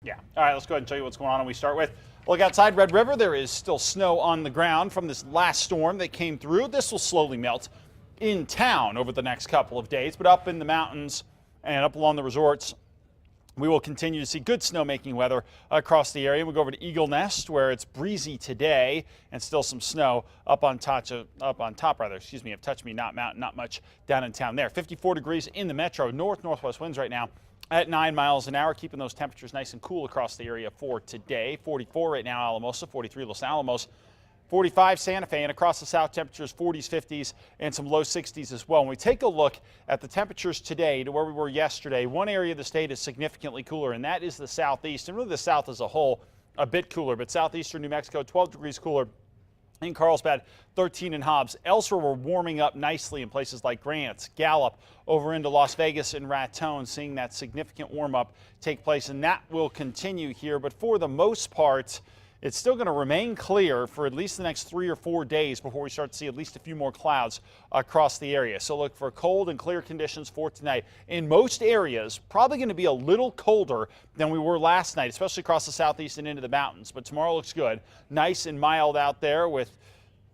Yeah. All right, let's go ahead and show you what's going on. And we start with look outside Red River. There is still snow on the ground from this last storm that came through. This will slowly melt in town over the next couple of days, but up in the mountains and up along the resorts, we will continue to see good snowmaking weather across the area. We'll go over to Eagle Nest, where it's breezy today and still some snow up on top of Touch Me Not Mountain. Not much down in town there. 54 degrees in the metro. Northwest winds right now at 9 miles an hour, keeping those temperatures nice and cool across the area for today. 44 right now, Alamosa, 43 Los Alamos, 45 Santa Fe, and across the south temperatures 40s, 50s, and some low 60s as well. When we take a look at the temperatures today to where we were yesterday, one area of the state is significantly cooler, and that is the southeast, and really the south as a whole a bit cooler, but southeastern New Mexico 12 degrees cooler. In Carlsbad, 13 in Hobbs. Elsewhere, we're warming up nicely in places like Grants, Gallup, over into Las Vegas and Raton, seeing that significant warm-up take place, and that will continue here. But for the most part, it's still going to remain clear for at least the next 3 or 4 days before we start to see at least a few more clouds across the area. So look for cold and clear conditions for tonight. In most areas, probably going to be a little colder than we were last night, especially across the southeast and into the mountains. But tomorrow looks good. Nice and mild out there with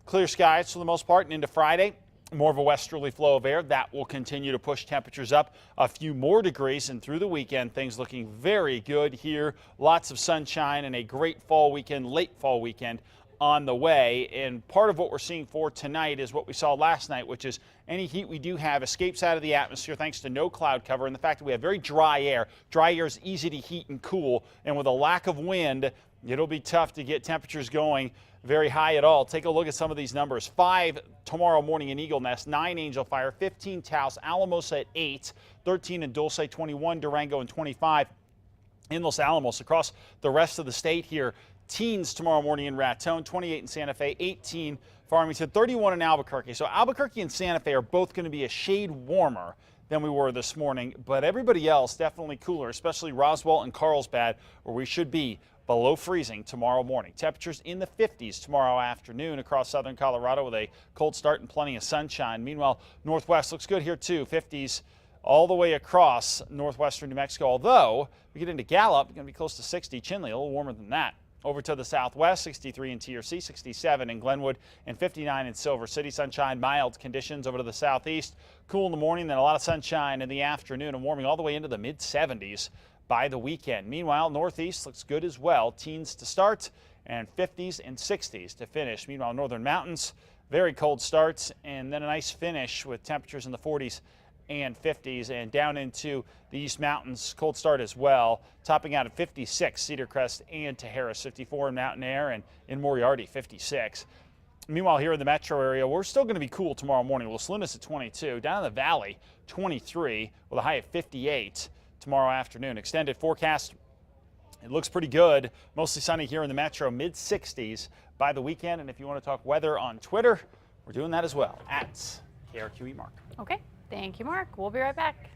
clear skies for the most part, and into Friday, more of a westerly flow of air. That will continue to push temperatures up a few more degrees, and through the weekend, things looking very good here. Lots of sunshine and a great fall weekend, late fall weekend on the way. And part of what we're seeing for tonight is what we saw last night, which is any heat we do have escapes out of the atmosphere thanks to no cloud cover and the fact that we have very dry air. Dry air is easy to heat and cool, and with a lack of wind, it'll be tough to get temperatures going very high at all. Take a look at some of these numbers. 5 tomorrow morning in Eagle Nest, 9 Angel Fire, 15 Taos, Alamosa at 8, 13 in Dulce, 21 Durango, and 25 in Los Alamos. Across the rest of the state here, teens tomorrow morning in Raton, 28 in Santa Fe, 18 Farmington, 31 in Albuquerque. So Albuquerque and Santa Fe are both going to be a shade warmer than we were this morning, but everybody else definitely cooler, especially Roswell and Carlsbad, where we should be below freezing tomorrow morning. Temperatures in the 50s tomorrow afternoon across southern Colorado with a cold start and plenty of sunshine. Meanwhile, northwest looks good here too. 50s all the way across northwestern New Mexico, although we get into Gallup, going to be close to 60. Chinle, a little warmer than that. Over to the southwest, 63 in TRC, 67 in Glenwood, and 59 in Silver City. Sunshine, mild conditions over to the southeast. Cool in the morning, then a lot of sunshine in the afternoon, and warming all the way into the mid-70s by the weekend. Meanwhile, northeast looks good as well. Teens to start and 50s and 60s to finish. Meanwhile, northern mountains, very cold starts and then a nice finish with temperatures in the 40s and 50s, and down into the East Mountains, cold start as well, topping out at 56, Cedar Crest and Tajaras, 54 in Mountain Air, and in Moriarty, 56. Meanwhile, here in the metro area, we're still going to be cool tomorrow morning. Los Lunas at 22, down in the valley, 23, with a high of 58 tomorrow afternoon. Extended forecast, it looks pretty good. Mostly sunny here in the metro, mid-60s by the weekend. And if you want to talk weather on Twitter, we're doing that as well, at KRQE Mark. Okay, thank you, Mark. We'll be right back.